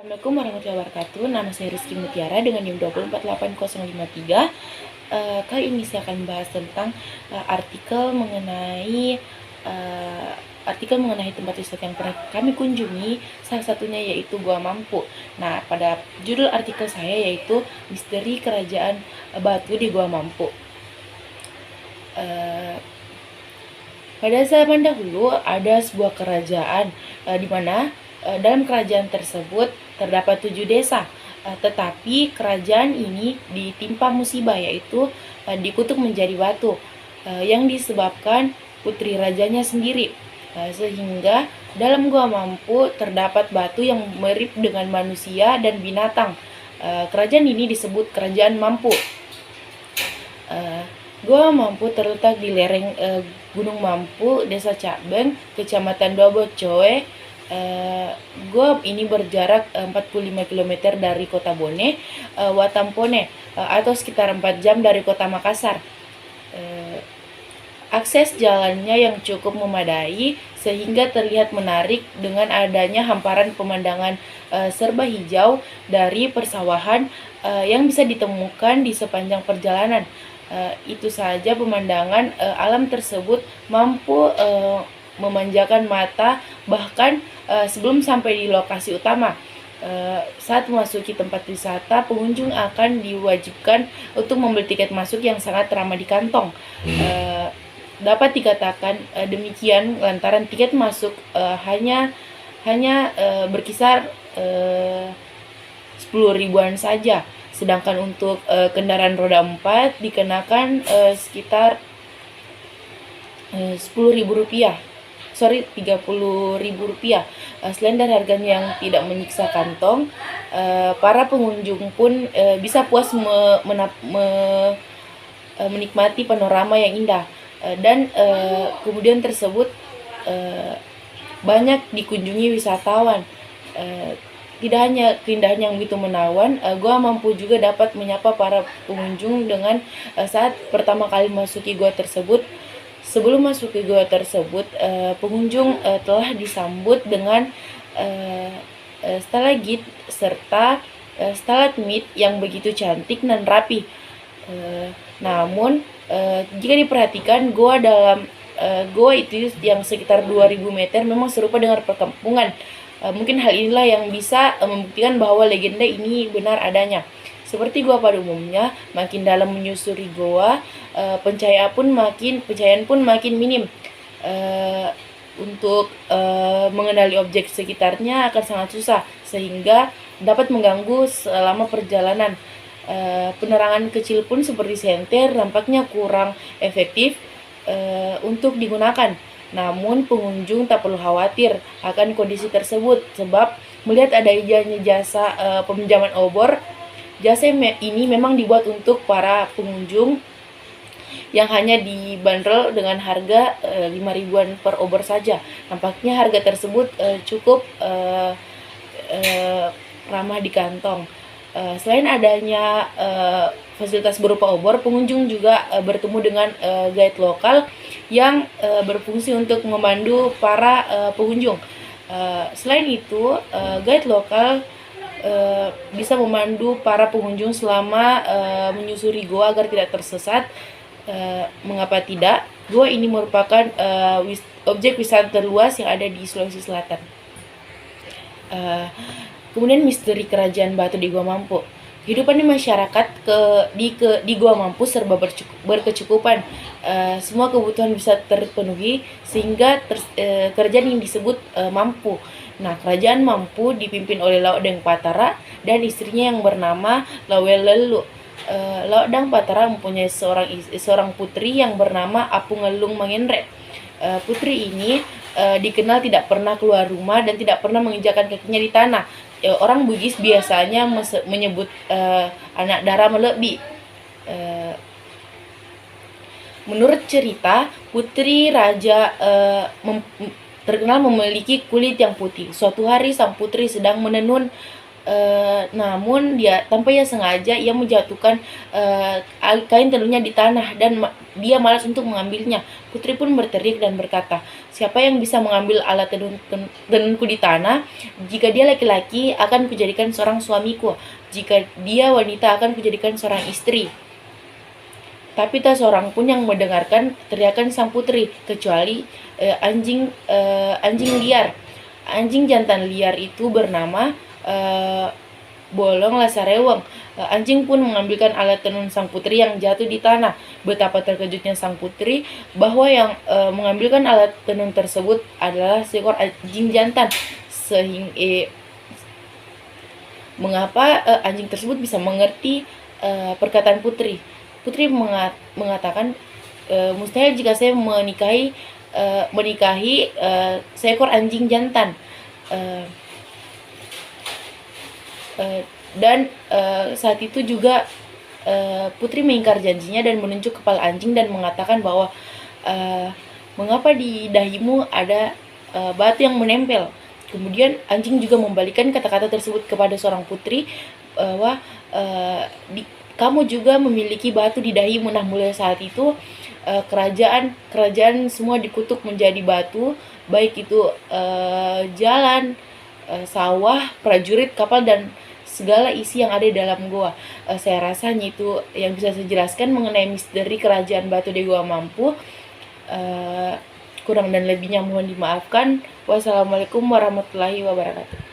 Assalamualaikum warahmatullahi wabarakatuh. Nama saya Rizky Mutiara dengan NIM 2488053. Kali ini saya akan membahas tentang artikel mengenai tempat wisata yang pernah kami kunjungi. Salah satunya yaitu Gua Mampu. Nah, pada judul artikel saya yaitu Misteri Kerajaan Batu di Gua Mampu. Pada zaman dahulu ada sebuah kerajaan di mana dalam kerajaan tersebut terdapat 7 desa, tetapi kerajaan ini ditimpa musibah, yaitu dikutuk menjadi batu yang disebabkan putri rajanya sendiri, sehingga dalam Gua Mampu terdapat batu yang mirip dengan manusia dan binatang. Kerajaan ini disebut Kerajaan Mampu. Gua Mampu terletak di lereng Gunung Mampu, Desa Cabeng, Kecamatan Dobocoe. Gua ini berjarak 45 km dari kota Bone, Watampone, atau sekitar 4 jam dari kota Makassar. Akses jalannya yang cukup memadai sehingga terlihat menarik dengan adanya hamparan pemandangan serba hijau dari persawahan yang bisa ditemukan di sepanjang perjalanan. Itu saja pemandangan alam tersebut mampu memanjakan mata, bahkan sebelum sampai di lokasi utama. Saat memasuki tempat wisata, pengunjung akan diwajibkan untuk membeli tiket masuk yang sangat ramah di kantong. Dapat dikatakan demikian lantaran tiket masuk hanya berkisar 10 ribuan saja, sedangkan untuk kendaraan roda 4 dikenakan sekitar 30.000 rupiah. Selain dari harganya yang tidak menyiksa kantong, para pengunjung pun bisa puas menikmati panorama yang indah, dan kemudian tersebut banyak dikunjungi wisatawan. Tidak hanya keindahan yang begitu menawan, Gua Mampu juga dapat menyapa para pengunjung dengan saat pertama kali memasuki gua tersebut. Sebelum masuk ke gua tersebut, pengunjung telah disambut dengan stalagit serta stalagmit yang begitu cantik dan rapi. Namun jika diperhatikan, gua itu yang sekitar 2000 meter memang serupa dengan perkampungan. Mungkin hal inilah yang bisa membuktikan bahwa legenda ini benar adanya. Seperti gua pada umumnya, makin dalam menyusuri gua, pencahayaan pun makin minim. Untuk mengenali objek sekitarnya akan sangat susah, sehingga dapat mengganggu selama perjalanan. Penerangan kecil pun seperti senter nampaknya kurang efektif untuk digunakan. Namun pengunjung tak perlu khawatir akan kondisi tersebut, sebab melihat adanya jasa peminjaman obor. Jasa ini memang dibuat untuk para pengunjung yang hanya dibanderol dengan harga 5 ribuan per obor saja. Nampaknya harga tersebut cukup ramah di kantong. Selain adanya fasilitas berupa obor, pengunjung juga bertemu dengan guide lokal yang berfungsi untuk memandu para pengunjung. Selain itu, guide lokal bisa memandu para pengunjung selama menyusuri gua agar tidak tersesat. Mengapa tidak? Gua ini merupakan objek wisata terluas yang ada di Sulawesi Selatan. Kemudian misteri kerajaan batu di Gua Mampu. Kehidupan di masyarakat di Gua Mampu serba berkecukupan. Semua kebutuhan bisa terpenuhi sehingga kerajaan yang disebut mampu. Nah, kerajaan Mampu dipimpin oleh Laodang Patara dan istrinya yang bernama Lawelelu. Laodang Patara mempunyai seorang putri yang bernama Apungelung Mangenre. Putri ini dikenal tidak pernah keluar rumah dan tidak pernah menginjakkan kakinya di tanah. Orang Bugis biasanya menyebut anak dara melebi. Menurut cerita, putri raja terkenal memiliki kulit yang putih. Suatu hari sang putri sedang menenun namun dia tanpa ia sengaja ia menjatuhkan kain tenunnya di tanah dan dia malas untuk mengambilnya. Putri pun berteriak dan berkata, "Siapa yang bisa mengambil alat tenunku di tanah? Jika dia laki-laki, akan kujadikan seorang suamiku. Jika dia wanita, akan kujadikan seorang istri." Tapi tak seorang pun yang mendengarkan teriakan sang putri, kecuali anjing liar. Anjing jantan liar itu bernama Bolong Lasareweng. Anjing pun mengambilkan alat tenun sang putri yang jatuh di tanah. Betapa terkejutnya sang putri bahwa yang mengambilkan alat tenun tersebut adalah seekor anjing jantan. Mengapa anjing tersebut bisa mengerti perkataan putri? Putri mengatakan, mustahil jika saya menikahi seekor anjing jantan. Dan saat itu juga Putri mengingkar janjinya dan menunjuk kepala anjing dan mengatakan bahwa mengapa di dahimu ada batu yang menempel. Kemudian anjing juga membalikan kata-kata tersebut kepada seorang putri bahwa kamu juga memiliki batu di dahimu. Nah, mulai saat itu kerajaan semua dikutuk menjadi batu, baik itu jalan, sawah, prajurit, kapal, dan segala isi yang ada di dalam goa. Saya rasa hanya itu yang bisa saya jelaskan mengenai misteri kerajaan batu di Gua Mampu. Kurang dan lebihnya mohon dimaafkan. Wassalamualaikum warahmatullahi wabarakatuh.